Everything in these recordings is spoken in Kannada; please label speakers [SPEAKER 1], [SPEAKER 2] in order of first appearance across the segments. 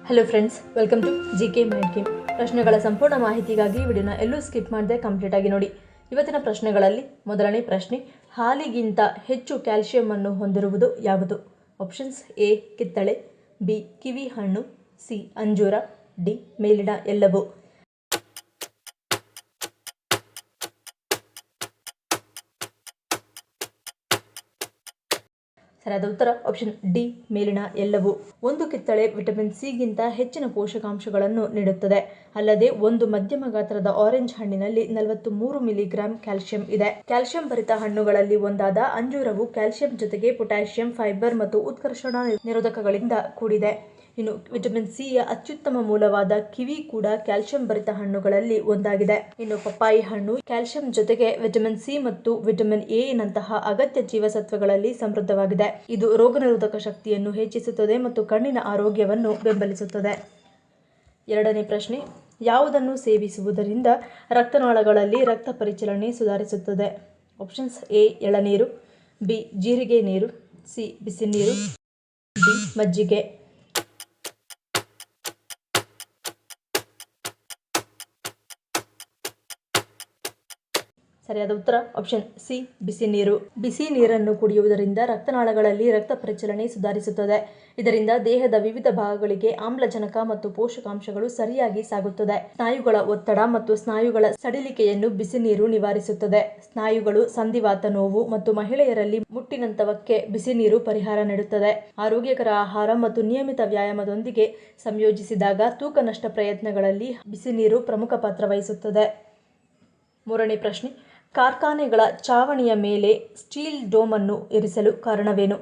[SPEAKER 1] Hello friends, welcome to GK mind game. ಪ್ರಶ್ನೆಗಳ ಸಂಪೂರ್ಣ ಮಾಹಿತಿಗಾಗಿ ವಿಡಿಯೋನ ಎಲ್ಲೂ ಸ್ಕಿಪ್ ಮಾಡದೆ ಕಂಪ್ಲೀಟ್ ಆಗಿ ನೋಡಿ. ಇವತ್ತಿನ ಪ್ರಶ್ನೆಗಳಲ್ಲಿ ಮೊದಲನೇ ಪ್ರಶ್ನೆ, ಹಾಲಿಗಿಂತ ಹೆಚ್ಚು ಕ್ಯಾಲ್ಸಿಯಂ ಅನ್ನು ಹೊಂದಿರುವುದು ಯಾವುದು? ಆಪ್ಷನ್ಸ್: ಎ ಕಿತ್ತಳೆ, ಬಿ ಕಿವಿ ಹಣ್ಣು, ಸಿ ಅಂಜೂರ, ಡಿ ಮೇಲಿನ ಎಲ್ಲವೂ. ಸರಿಯಾದ ಉತ್ತರ ಆಪ್ಷನ್ ಡಿ ಮೇಲಿನ ಎಲ್ಲವೂ. ಒಂದು ಕಿತ್ತಳೆ ವಿಟಮಿನ್ ಸಿಗಿಂತ ಹೆಚ್ಚಿನ ಪೋಷಕಾಂಶಗಳನ್ನು ನೀಡುತ್ತದೆ. ಅಲ್ಲದೆ ಒಂದು ಮಧ್ಯಮ ಗಾತ್ರದ ಆರೆಂಜ್ ಹಣ್ಣಿನಲ್ಲಿ 43 ಮಿಲಿಗ್ರಾಂ ಕ್ಯಾಲ್ಸಿಯಂ ಇದೆ. ಕ್ಯಾಲ್ಸಿಯಂ ಭರಿತ ಹಣ್ಣುಗಳಲ್ಲಿ ಒಂದಾದ ಅಂಜೂರವು ಕ್ಯಾಲ್ಸಿಯಂ ಜೊತೆಗೆ ಪೊಟ್ಯಾಷಿಯಂ, ಫೈಬರ್ ಮತ್ತು ಉತ್ಕರ್ಷಣ ನಿರೋಧಕಗಳಿಂದ ಕೂಡಿದೆ. ಇನ್ನು ವಿಟಮಿನ್ ಸಿಯ ಅತ್ಯುತ್ತಮ ಮೂಲವಾದ ಕಿವಿ ಕೂಡ ಕ್ಯಾಲ್ಸಿಯಂ ಭರಿತ ಹಣ್ಣುಗಳಲ್ಲಿ ಒಂದಾಗಿದೆ. ಇನ್ನು ಪಪ್ಪಾಯಿ ಹಣ್ಣು ಕ್ಯಾಲ್ಸಿಯಂ ಜೊತೆಗೆ ವಿಟಮಿನ್ ಸಿ ಮತ್ತು ವಿಟಮಿನ್ ಎ ನಂತಹ ಅಗತ್ಯ ಜೀವಸತ್ವಗಳಲ್ಲಿ ಸಮೃದ್ಧವಾಗಿದೆ. ಇದು ರೋಗನಿರೋಧಕ ಶಕ್ತಿಯನ್ನು ಹೆಚ್ಚಿಸುತ್ತದೆ ಮತ್ತು ಕಣ್ಣಿನ ಆರೋಗ್ಯವನ್ನು ಬೆಂಬಲಿಸುತ್ತದೆ. ಎರಡನೇ ಪ್ರಶ್ನೆ, ಯಾವುದನ್ನು ಸೇವಿಸುವುದರಿಂದ ರಕ್ತನಾಳಗಳಲ್ಲಿ ರಕ್ತ ಪರಿಚಲನೆ ಸುಧಾರಿಸುತ್ತದೆ? ಆಪ್ಷನ್ಸ್: ಎ ಎಳನೀರು, ಬಿ ಜೀರಿಗೆ ನೀರು, ಸಿ ಬಿಸಿ ನೀರು, ಡಿ ಮಜ್ಜಿಗೆ. ಸರಿಯಾದ ಉತ್ತರ ಆಪ್ಷನ್ ಸಿ ಬಿಸಿ ನೀರು. ಬಿಸಿ ನೀರನ್ನು ಕುಡಿಯುವುದರಿಂದ ರಕ್ತನಾಳಗಳಲ್ಲಿ ರಕ್ತ ಪರಿಚಲನೆ ಸುಧಾರಿಸುತ್ತದೆ. ಇದರಿಂದ ದೇಹದ ವಿವಿಧ ಭಾಗಗಳಿಗೆ ಆಮ್ಲಜನಕ ಮತ್ತು ಪೋಷಕಾಂಶಗಳು ಸರಿಯಾಗಿ ಸಾಗುತ್ತದೆ. ಸ್ನಾಯುಗಳ ಒತ್ತಡ ಮತ್ತು ಸ್ನಾಯುಗಳ ಸಡಿಲಿಕೆಯನ್ನು ಬಿಸಿ ನೀರು ನಿವಾರಿಸುತ್ತದೆ. ಸ್ನಾಯುಗಳು, ಸಂಧಿವಾತ ನೋವು ಮತ್ತು ಮಹಿಳೆಯರಲ್ಲಿ ಮುಟ್ಟಿನಂತವಕ್ಕೆ ಬಿಸಿ ನೀರು ಪರಿಹಾರ ನೀಡುತ್ತದೆ. ಆರೋಗ್ಯಕರ ಆಹಾರ ಮತ್ತು ನಿಯಮಿತ ವ್ಯಾಯಾಮದೊಂದಿಗೆ ಸಂಯೋಜಿಸಿದಾಗ ತೂಕ ನಷ್ಟ ಪ್ರಯತ್ನಗಳಲ್ಲಿ ಬಿಸಿ ನೀರು ಪ್ರಮುಖ ಪಾತ್ರ ವಹಿಸುತ್ತದೆ. ಮೂರನೇ ಪ್ರಶ್ನೆ, ಕಾರ್ಖಾನೆಗಳ ಚಾವಣಿಯ ಮೇಲೆ ಸ್ಟೀಲ್ ಡೋಮ್ ಅನ್ನು ಇರಿಸಲು ಕಾರಣವೇನು?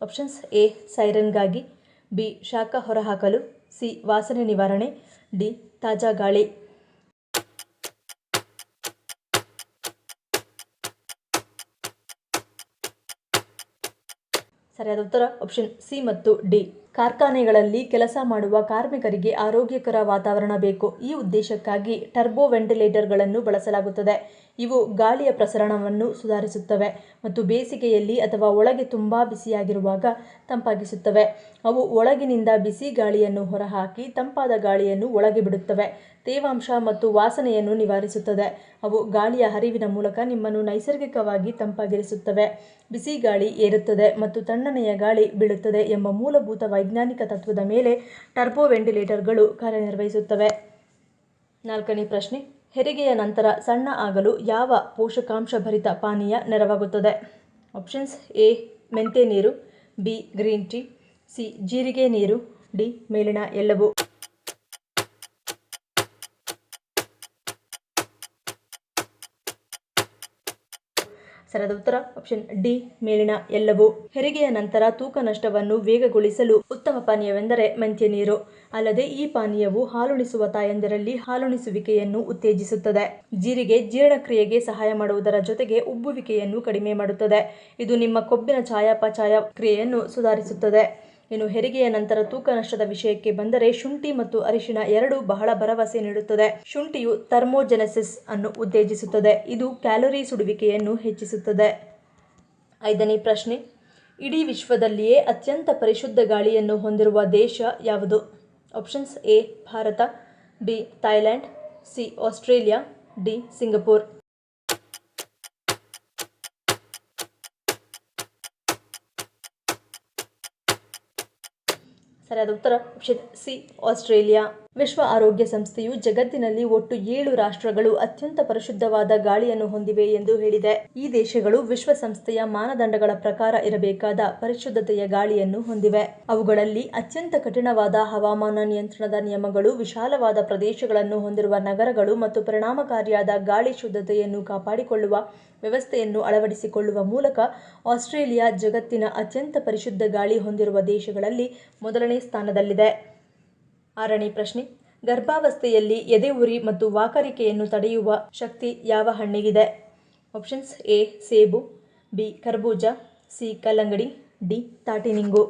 [SPEAKER 1] ಆಪ್ಷನ್ಸ್: ಎ ಸೈರನ್ಗಾಗಿ, ಬಿ ಶಾಖ ಹೊರಹಾಕಲು, ಸಿ ವಾಸನೆ ನಿವಾರಣೆ, ಡಿ ತಾಜಾ ಗಾಳಿ. ಸರಿಯಾದ ಉತ್ತರ ಆಪ್ಷನ್ ಸಿ ಮತ್ತು ಡಿ. ಕಾರ್ಖಾನೆಗಳಲ್ಲಿ ಕೆಲಸ ಮಾಡುವ ಕಾರ್ಮಿಕರಿಗೆ ಆರೋಗ್ಯಕರ ವಾತಾವರಣ ಬೇಕು. ಈ ಉದ್ದೇಶಕ್ಕಾಗಿ ಟರ್ಬೋ ವೆಂಟಿಲೇಟರ್ಗಳನ್ನು ಬಳಸಲಾಗುತ್ತದೆ. ಇವು ಗಾಳಿಯ ಪ್ರಸರಣವನ್ನು ಸುಧಾರಿಸುತ್ತವೆ ಮತ್ತು ಬೇಸಿಗೆಯಲ್ಲಿ ಅಥವಾ ಒಳಗೆ ತುಂಬಾ ಬಿಸಿಯಾಗಿರುವಾಗ ತಂಪಾಗಿಸುತ್ತವೆ. ಅವು ಒಳಗಿನಿಂದ ಬಿಸಿ ಗಾಳಿಯನ್ನು ಹೊರಹಾಕಿ ತಂಪಾದ ಗಾಳಿಯನ್ನು ಒಳಗೆ ಬಿಡುತ್ತವೆ. ತೇವಾಂಶ ಮತ್ತು ವಾಸನೆಯನ್ನು ನಿವಾರಿಸುತ್ತದೆ. ಅವು ಗಾಳಿಯ ಹರಿವಿನ ಮೂಲಕ ನಿಮ್ಮನ್ನು ನೈಸರ್ಗಿಕವಾಗಿ ತಂಪಾಗಿರಿಸುತ್ತವೆ. ಬಿಸಿ ಗಾಳಿ ಏರುತ್ತದೆ ಮತ್ತು ತಣ್ಣನೆಯ ಗಾಳಿ ಬೀಳುತ್ತದೆ ಎಂಬ ಮೂಲಭೂತ ವೈಜ್ಞಾನಿಕ ತತ್ವದ ಮೇಲೆ ಟರ್ಬೋ ವೆಂಟಿಲೇಟರ್ಗಳು ಕಾರ್ಯನಿರ್ವಹಿಸುತ್ತವೆ. ನಾಲ್ಕನೇ ಪ್ರಶ್ನೆ, ಹೆರಿಗೆಯ ನಂತರ ಸಣ್ಣ ಆಗಲು ಯಾವ ಪೋಷಕಾಂಶಭರಿತ ಪಾನೀಯ ನೆರವಾಗುತ್ತದೆ? ಆಪ್ಷನ್ಸ್: ಎ ಮೆಂತೆ ನೀರು, ಬಿ ಗ್ರೀನ್ ಟೀ, ಸಿ ಜೀರಿಗೆ ನೀರು, ಡಿ ಮೇಲಿನ ಎಲ್ಲವೂ. ಸರಿಯಾದ ಉತ್ತರ ಆಪ್ಷನ್ ಡಿ ಮೇಲಿನ ಎಲ್ಲವೂ. ಹೆರಿಗೆಯ ನಂತರ ತೂಕ ನಷ್ಟವನ್ನು ವೇಗಗೊಳಿಸಲು ಉತ್ತಮ ಪಾನೀಯವೆಂದರೆ ಮೆಂತ್ಯ ನೀರು. ಅಲ್ಲದೆ ಈ ಪಾನೀಯವು ಹಾಲುಣಿಸುವ ತಾಯಂದಿರಲ್ಲಿ ಹಾಲುಣಿಸುವಿಕೆಯನ್ನು ಉತ್ತೇಜಿಸುತ್ತದೆ. ಜೀರಿಗೆ ಜೀರ್ಣಕ್ರಿಯೆಗೆ ಸಹಾಯ ಮಾಡುವುದರ ಜೊತೆಗೆ ಉಬ್ಬುವಿಕೆಯನ್ನು ಕಡಿಮೆ ಮಾಡುತ್ತದೆ. ಇದು ನಿಮ್ಮ ಕೊಬ್ಬಿನ ಚಯಾಪಚಯ ಕ್ರಿಯೆಯನ್ನು ಸುಧಾರಿಸುತ್ತದೆ. ಇನ್ನು ಹೆರಿಗೆಯ ನಂತರ ತೂಕ ನಷ್ಟದ ವಿಷಯಕ್ಕೆ ಬಂದರೆ ಶುಂಠಿ ಮತ್ತು ಅರಿಶಿಣ ಎರಡೂ ಬಹಳ ಭರವಸೆ ನೀಡುತ್ತದೆ. ಶುಂಠಿಯು ಥರ್ಮೋಜೆನೆಸಿಸ್ ಅನ್ನು ಉತ್ತೇಜಿಸುತ್ತದೆ. ಇದು ಕ್ಯಾಲೋರಿ ಸುಡುವಿಕೆಯನ್ನು ಹೆಚ್ಚಿಸುತ್ತದೆ. ಐದನೇ ಪ್ರಶ್ನೆ, ಇಡೀ ವಿಶ್ವದಲ್ಲಿಯೇ ಅತ್ಯಂತ ಪರಿಶುದ್ಧ ಗಾಳಿಯನ್ನು ಹೊಂದಿರುವ ದೇಶ ಯಾವುದು? Options: A Bharat, B Thailand, C Australia, D Singapore. ಸರಿಯಾದ ಉತ್ತರ ಆಪ್ಷನ್ ಸಿ ಆಸ್ಟ್ರೇಲಿಯಾ. ವಿಶ್ವ ಆರೋಗ್ಯ ಸಂಸ್ಥೆಯು ಜಗತ್ತಿನಲ್ಲಿ ಒಟ್ಟು 7 ರಾಷ್ಟ್ರಗಳು ಅತ್ಯಂತ ಪರಿಶುದ್ಧವಾದ ಗಾಳಿಯನ್ನು ಹೊಂದಿವೆ ಎಂದು ಹೇಳಿದೆ. ಈ ದೇಶಗಳು ವಿಶ್ವಸಂಸ್ಥೆಯ ಮಾನದಂಡಗಳ ಪ್ರಕಾರ ಇರಬೇಕಾದ ಪರಿಶುದ್ಧತೆಯ ಗಾಳಿಯನ್ನು ಹೊಂದಿವೆ. ಅವುಗಳಲ್ಲಿ ಅತ್ಯಂತ ಕಠಿಣವಾದ ಹವಾಮಾನ ನಿಯಂತ್ರಣದ ನಿಯಮಗಳು, ವಿಶಾಲವಾದ ಪ್ರದೇಶಗಳನ್ನು ಹೊಂದಿರುವ ನಗರಗಳು ಮತ್ತು ಪರಿಣಾಮಕಾರಿಯಾದ ಗಾಳಿ ಶುದ್ಧತೆಯನ್ನು ಕಾಪಾಡಿಕೊಳ್ಳುವ ವ್ಯವಸ್ಥೆಯನ್ನು ಅಳವಡಿಸಿಕೊಳ್ಳುವ ಮೂಲಕ ಆಸ್ಟ್ರೇಲಿಯಾ ಜಗತ್ತಿನ ಅತ್ಯಂತ ಪರಿಶುದ್ಧ ಗಾಳಿ ಹೊಂದಿರುವ ದೇಶಗಳಲ್ಲಿ ಮೊದಲನೇ ಸ್ಥಾನದಲ್ಲಿದೆ. ಆರನೇ ಪ್ರಶ್ನೆ, ಗರ್ಭಾವಸ್ಥೆಯಲ್ಲಿ ಎದೆ ಉರಿ ಮತ್ತು ವಾಕರಿಕೆಯನ್ನು ತಡೆಯುವ ಶಕ್ತಿ ಯಾವ ಹಣ್ಣಿಗಿದೆ? ಆಪ್ಷನ್ಸ್: ಎ ಸೇಬು, ಬಿ ಕರ್ಬೂಜ, ಸಿ ಕಲ್ಲಂಗಡಿ, ಡಿ ತಾಟಿನಿಂಗು.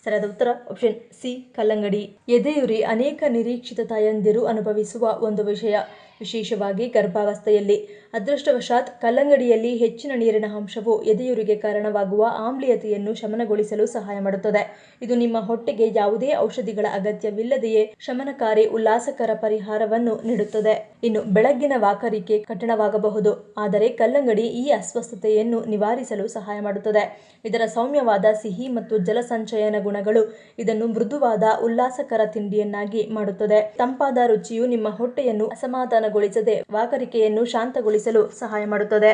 [SPEAKER 1] ಸರಿಯಾದ ಉತ್ತರ ಆಪ್ಷನ್ ಸಿ ಕಲ್ಲಂಗಡಿ. ಎದೆಯುರಿ ಅನೇಕ ನಿರೀಕ್ಷಿತ ತಾಯಂದಿರು ಅನುಭವಿಸುವ ಒಂದು ವಿಷಯ. ವಿಶೇಷವಾಗಿ ಗರ್ಭಾವಸ್ಥೆಯಲ್ಲಿ. ಅದೃಷ್ಟವಶಾತ್ ಕಲ್ಲಂಗಡಿಯಲ್ಲಿ ಹೆಚ್ಚಿನ ನೀರಿನ ಅಂಶವು ಎದೆಯುರಿಗೆ ಕಾರಣವಾಗುವ ಆಮ್ಲೀಯತೆಯನ್ನು ಶಮನಗೊಳಿಸಲು ಸಹಾಯ ಮಾಡುತ್ತದೆ. ಇದು ನಿಮ್ಮ ಹೊಟ್ಟೆಗೆ ಯಾವುದೇ ಔಷಧಿಗಳ ಅಗತ್ಯವಿಲ್ಲದೆಯೇ ಶಮನಕಾರಿ ಉಲ್ಲಾಸಕರ ಪರಿಹಾರವನ್ನು ನೀಡುತ್ತದೆ. ಇನ್ನು ಬೆಳಗ್ಗಿನ ವಾಕರಿಕೆ ಕಠಿಣವಾಗಬಹುದು, ಆದರೆ ಕಲ್ಲಂಗಡಿ ಈ ಅಸ್ವಸ್ಥತೆಯನ್ನು ನಿವಾರಿಸಲು ಸಹಾಯ ಮಾಡುತ್ತದೆ. ಇದರ ಸೌಮ್ಯವಾದ ಸಿಹಿ ಮತ್ತು ಜಲಸಂಚಯನ ಗುಣಗಳು ಇದನ್ನು ಮೃದುವಾದ ಉಲ್ಲಾಸಕರ ತಿಂಡಿಯನ್ನಾಗಿ ಮಾಡುತ್ತದೆ. ತಂಪಾದ ರುಚಿಯು ನಿಮ್ಮ ಹೊಟ್ಟೆಯನ್ನು ಅಸಮಾಧಾನಗೊಳಿಸದೆ ವಾಕರಿಕೆಯನ್ನು ಶಾಂತಗೊಳಿಸಲು ಸಹಾಯ ಮಾಡುತ್ತದೆ.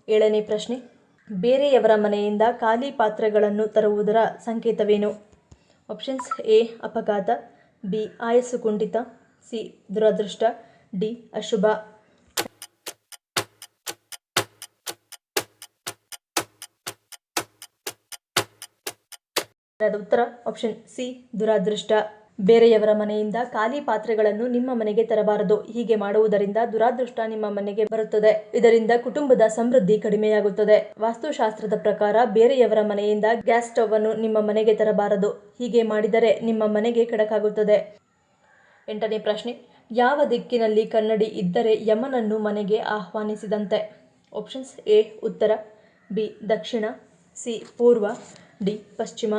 [SPEAKER 1] 7ನೇ ಪ್ರಶ್ನೆ, ಬೇರೆಯವರ ಮನೆಯಿಂದ ಖಾಲಿ ಪಾತ್ರೆಗಳನ್ನು ತರುವುದರ ಸಂಕೇತವೇನು? ಆಪ್ಷನ್ಸ್: ಎ ಅಪಘಾತ, ಬಿ ಆಯಸ್ಸು ಕುಂಠಿತ, ಸಿ ದುರದೃಷ್ಟ, ಡಿ ಅಶುಭ. ಉತ್ತರ ಆಪ್ಷನ್ ಸಿ ದುರಾದೃಷ್ಟ. ಬೇರೆಯವರ ಮನೆಯಿಂದ ಖಾಲಿ ಪಾತ್ರೆಗಳನ್ನು ನಿಮ್ಮ ಮನೆಗೆ ತರಬಾರದು. ಹೀಗೆ ಮಾಡುವುದರಿಂದ ದುರಾದೃಷ್ಟ ನಿಮ್ಮ ಮನೆಗೆ ಬರುತ್ತದೆ. ಇದರಿಂದ ಕುಟುಂಬದ ಸಮೃದ್ಧಿ ಕಡಿಮೆಯಾಗುತ್ತದೆ. ವಾಸ್ತುಶಾಸ್ತ್ರದ ಪ್ರಕಾರ ಬೇರೆಯವರ ಮನೆಯಿಂದ ಗ್ಯಾಸ್ ಸ್ಟವ್ ಅನ್ನು ನಿಮ್ಮ ಮನೆಗೆ ತರಬಾರದು. ಹೀಗೆ ಮಾಡಿದರೆ ನಿಮ್ಮ ಮನೆಗೆ ಕೆಡಕಾಗುತ್ತದೆ. 8ನೇ ಪ್ರಶ್ನೆ, ಯಾವ ದಿಕ್ಕಿನಲ್ಲಿ ಕನ್ನಡಿ ಇದ್ದರೆ ಯಮನನ್ನು ಮನೆಗೆ ಆಹ್ವಾನಿಸಿದಂತೆ? ಆಪ್ಷನ್ಸ್: ಎ ಉತ್ತರ, ಬಿ ದಕ್ಷಿಣ, ಸಿ ಪೂರ್ವ, ಡಿ ಪಶ್ಚಿಮ.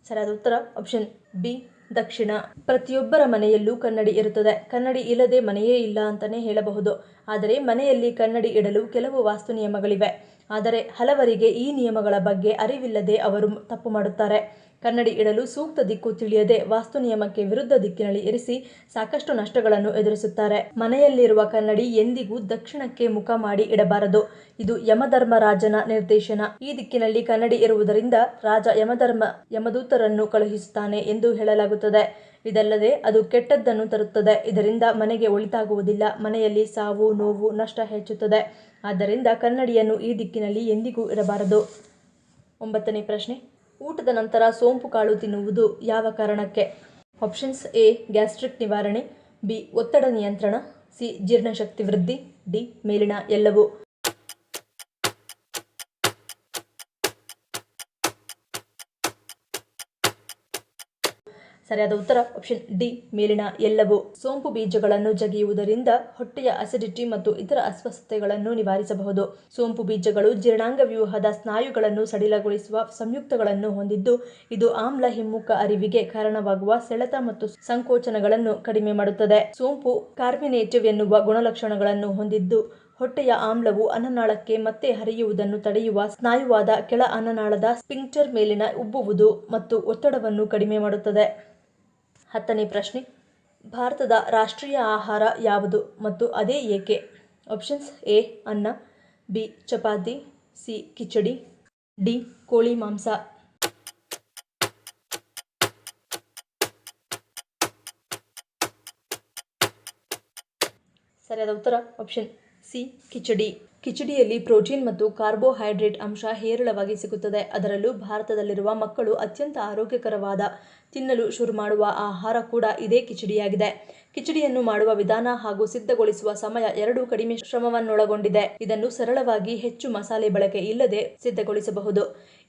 [SPEAKER 1] ಸರಿಯಾದ ಉತ್ತರ ಆಪ್ಷನ್ ಬಿ ದಕ್ಷಿಣ. ಪ್ರತಿಯೊಬ್ಬರ ಮನೆಯಲ್ಲೂ ಕನ್ನಡಿ ಇರುತ್ತದೆ. ಕನ್ನಡಿ ಇಲ್ಲದೆ ಮನೆಯೇ ಇಲ್ಲ ಅಂತಾನೆ ಹೇಳಬಹುದು. ಆದರೆ ಮನೆಯಲ್ಲಿ ಕನ್ನಡಿ ಇಡಲು ಕೆಲವು ವಾಸ್ತು ನಿಯಮಗಳಿವೆ. ಆದರೆ ಹಲವರಿಗೆ ಈ ನಿಯಮಗಳ ಬಗ್ಗೆ ಅರಿವಿಲ್ಲದೆ ಅವರು ತಪ್ಪು ಮಾಡುತ್ತಾರೆ. ಕನ್ನಡಿ ಇಡಲು ಸೂಕ್ತ ದಿಕ್ಕು ತಿಳಿಯದೆ ವಾಸ್ತು ನಿಯಮಕ್ಕೆ ವಿರುದ್ಧ ದಿಕ್ಕಿನಲ್ಲಿ ಇರಿಸಿ ಸಾಕಷ್ಟು ನಷ್ಟಗಳನ್ನು ಎದುರಿಸುತ್ತಾರೆ. ಮನೆಯಲ್ಲಿರುವ ಕನ್ನಡಿ ಎಂದಿಗೂ ದಕ್ಷಿಣಕ್ಕೆ ಮುಖ ಮಾಡಿ ಇಡಬಾರದು. ಇದು ಯಮಧರ್ಮರಾಜನ ನಿರ್ದೇಶನ. ಈ ದಿಕ್ಕಿನಲ್ಲಿ ಕನ್ನಡಿ ಇರುವುದರಿಂದ ರಾಜ ಯಮದೂತರನ್ನು ಕಳುಹಿಸುತ್ತಾನೆ ಎಂದು ಹೇಳಲಾಗುತ್ತದೆ. ಇದಲ್ಲದೆ ಅದು ಕೆಟ್ಟದ್ದನ್ನು ತರುತ್ತದೆ. ಇದರಿಂದ ಮನೆಗೆ ಒಳಿತಾಗುವುದಿಲ್ಲ. ಮನೆಯಲ್ಲಿ ಸಾವು, ನೋವು, ನಷ್ಟ ಹೆಚ್ಚುತ್ತದೆ. ಆದ್ದರಿಂದ ಕನ್ನಡಿಯನ್ನು ಈ ದಿಕ್ಕಿನಲ್ಲಿ ಎಂದಿಗೂ ಇಡಬಾರದು. 9ನೇ ಪ್ರಶ್ನೆ, ಊಟದ ನಂತರ ಸೋಂಪು ಕಾಳು ತಿನ್ನುವುದು ಯಾವ ಕಾರಣಕ್ಕೆ? ಆಪ್ಷನ್ಸ್: ಎ ಗ್ಯಾಸ್ಟ್ರಿಕ್ ನಿವಾರಣೆ, ಬಿ ಒತ್ತಡ ನಿಯಂತ್ರಣ, ಸಿ ಜೀರ್ಣಶಕ್ತಿ ವೃದ್ಧಿ, ಡಿ ಮೇಲಿನ ಎಲ್ಲವೂ. ಸರಿಯಾದ ಉತ್ತರ ಆಪ್ಷನ್ ಡಿ ಮೇಲಿನ ಎಲ್ಲವೂ. ಸೋಂಪು ಬೀಜಗಳನ್ನು ಜಗಿಯುವುದರಿಂದ ಹೊಟ್ಟೆಯ ಅಸಿಡಿಟಿ ಮತ್ತು ಇತರ ಅಸ್ವಸ್ಥತೆಗಳನ್ನು ನಿವಾರಿಸಬಹುದು. ಸೋಂಪು ಬೀಜಗಳು ಜೀರ್ಣಾಂಗ ವ್ಯೂಹದ ಸ್ನಾಯುಗಳನ್ನು ಸಡಿಲಗೊಳಿಸುವ ಸಂಯುಕ್ತಗಳನ್ನು ಹೊಂದಿದ್ದು, ಇದು ಆಮ್ಲ ಹಿಮ್ಮುಖ ಅರಿವಿಗೆ ಕಾರಣವಾಗುವ ಸೆಳೆತ ಮತ್ತು ಸಂಕೋಚನಗಳನ್ನು ಕಡಿಮೆ ಮಾಡುತ್ತದೆ. ಸೋಂಪು ಕಾರ್ಮಿನೇಟಿವ್ ಎನ್ನುವ ಗುಣಲಕ್ಷಣಗಳನ್ನು ಹೊಂದಿದ್ದು, ಹೊಟ್ಟೆಯ ಆಮ್ಲವು ಅನ್ನನಾಳಕ್ಕೆ ಮತ್ತೆ ಹರಿಯುವುದನ್ನು ತಡೆಯುವ ಸ್ನಾಯುವಾದ ಕೆಳ ಅನ್ನನಾಳದ ಸ್ಫಿಂಕ್ಟರ್ ಮೇಲಿನ ಉಬ್ಬುವುದು ಮತ್ತು ಒತ್ತಡವನ್ನು ಕಡಿಮೆ ಮಾಡುತ್ತದೆ. 10ನೇ ಪ್ರಶ್ನೆ, ಭಾರತದ ರಾಷ್ಟ್ರೀಯ ಆಹಾರ ಯಾವುದು ಮತ್ತು ಅದೇ ಏಕೆ? ಆಪ್ಷನ್ಸ್: ಎ ಅನ್ನ, B chapati, C khichdi, D ಕೋಳಿ ಮಾಂಸ. ಸರಿಯಾದ ಉತ್ತರ ಆಪ್ಷನ್ ಸಿ ಕಿಚಡಿ. ಕಿಚಡಿಯಲ್ಲಿ ಪ್ರೋಟೀನ್ ಮತ್ತು ಕಾರ್ಬೋಹೈಡ್ರೇಟ್ ಅಂಶ ಹೇರಳವಾಗಿ ಸಿಗುತ್ತದೆ. ಅದರಲ್ಲೂ ಭಾರತದಲ್ಲಿರುವ ಮಕ್ಕಳು ಅತ್ಯಂತ ಆರೋಗ್ಯಕರವಾದ ತಿನ್ನಲು ಶುರು ಮಾಡುವ ಆಹಾರ ಕೂಡ ಇದೇ ಕಿಚಡಿಯಾಗಿದೆ. ಕಿಚಡಿಯನ್ನು ಮಾಡುವ ವಿಧಾನ ಹಾಗೂ ಸಿದ್ಧಗೊಳಿಸುವ ಸಮಯ ಎರಡೂ ಕಡಿಮೆ ಶ್ರಮವನ್ನೊಳಗೊಂಡಿದೆ. ಇದನ್ನು ಸರಳವಾಗಿ ಹೆಚ್ಚು ಮಸಾಲೆ ಬಳಕೆ ಇಲ್ಲದೆ ಸಿದ್ಧಗೊಳಿಸಬಹುದು.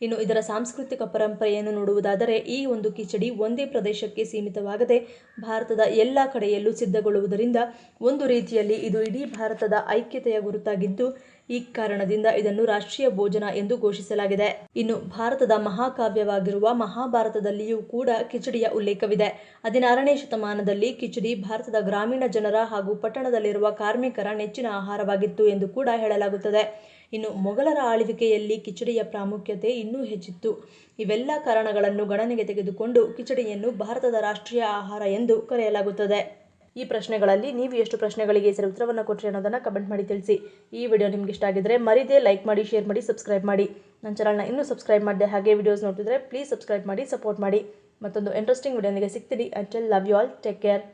[SPEAKER 1] ಇನ್ನು ಇದರ ಸಾಂಸ್ಕೃತಿಕ ಪರಂಪರೆಯನ್ನು ನೋಡುವುದಾದರೆ ಈ ಒಂದು ಕಿಚಡಿ ಒಂದೇ ಪ್ರದೇಶಕ್ಕೆ ಸೀಮಿತವಾಗದೆ ಭಾರತದ ಎಲ್ಲ ಕಡೆಯಲ್ಲೂ ಸಿದ್ಧಗೊಳ್ಳುವುದರಿಂದ ಒಂದು ರೀತಿಯಲ್ಲಿ ಇದು ಇಡೀ ಭಾರತದ ಐಕ್ಯತೆಯ ಗುರುತಾಗಿದ್ದು, ಈ ಕಾರಣದಿಂದ ಇದನ್ನು ರಾಷ್ಟ್ರೀಯ ಭೋಜನ ಎಂದು ಘೋಷಿಸಲಾಗಿದೆ. ಇನ್ನು ಭಾರತದ ಮಹಾಕಾವ್ಯವಾಗಿರುವ ಮಹಾಭಾರತದಲ್ಲಿಯೂ ಕೂಡ ಕಿಚಡಿಯ ಉಲ್ಲೇಖವಿದೆ. 16ನೇ ಶತಮಾನದಲ್ಲಿ ಕಿಚಡಿ ಭಾರತದ ಗ್ರಾಮೀಣ ಜನರ ಹಾಗೂ ಪಟ್ಟಣದಲ್ಲಿರುವ ಕಾರ್ಮಿಕರ ನೆಚ್ಚಿನ ಆಹಾರವಾಗಿತ್ತು ಎಂದು ಕೂಡ ಹೇಳಲಾಗುತ್ತದೆ. ಇನ್ನು ಮೊಘಲರ ಆಳ್ವಿಕೆಯಲ್ಲಿ ಕಿಚಡಿಯ ಪ್ರಾಮುಖ್ಯತೆ ಇನ್ನೂ ಹೆಚ್ಚಿತ್ತು. ಇವೆಲ್ಲ ಕಾರಣಗಳನ್ನು ಗಣನೆಗೆ ತೆಗೆದುಕೊಂಡು ಕಿಚಡಿಯನ್ನು ಭಾರತದ ರಾಷ್ಟ್ರೀಯ ಆಹಾರ ಎಂದು ಕರೆಯಲಾಗುತ್ತದೆ. ಈ ಪ್ರಶ್ನೆಗಳಲ್ಲಿ ನೀವು ಎಷ್ಟು ಪ್ರಶ್ನೆಗಳಿಗೆ ಸರಿ ಉತ್ತರವನ್ನು ಕೊಟ್ಟರೆ ಅನ್ನೋದನ್ನು ಕಮೆಂಟ್ ಮಾಡಿ ತಿಳಿಸಿ. ಈ ವಿಡಿಯೋ ನಿಮ್ಗೆ ಇಷ್ಟ ಆಗಿದ್ರೆ ಮರಿದೇ ಲೈಕ್ ಮಾಡಿ, ಶೇರ್ ಮಾಡಿ, ಸಬ್ಸ್ಕ್ರೈಬ್ ಮಾಡಿ. ನನ್ನ ಚಾನಲ್ನ ಇನ್ನೂ ಸಬ್ಸ್ಕ್ರೈಬ್ ಮಾಡಿದೆ ಹಾಗೆ ವಿಡಿಯೋಸ್ ನೋಡ್ತಿದ್ರೆ ಪ್ಲೀಸ್ ಸಬ್ಸ್ಕ್ರೈಬ್ ಮಾಡಿ, ಸಪೋರ್ಟ್ ಮಾಡಿ. ಮತ್ತೊಂದು ಇಂಟ್ರೆಸ್ಟಿಂಗ್ ವಿಡಿಯೋನಿಗೆ ಸಿಗ್ತೀನಿ. Until love you all, take care.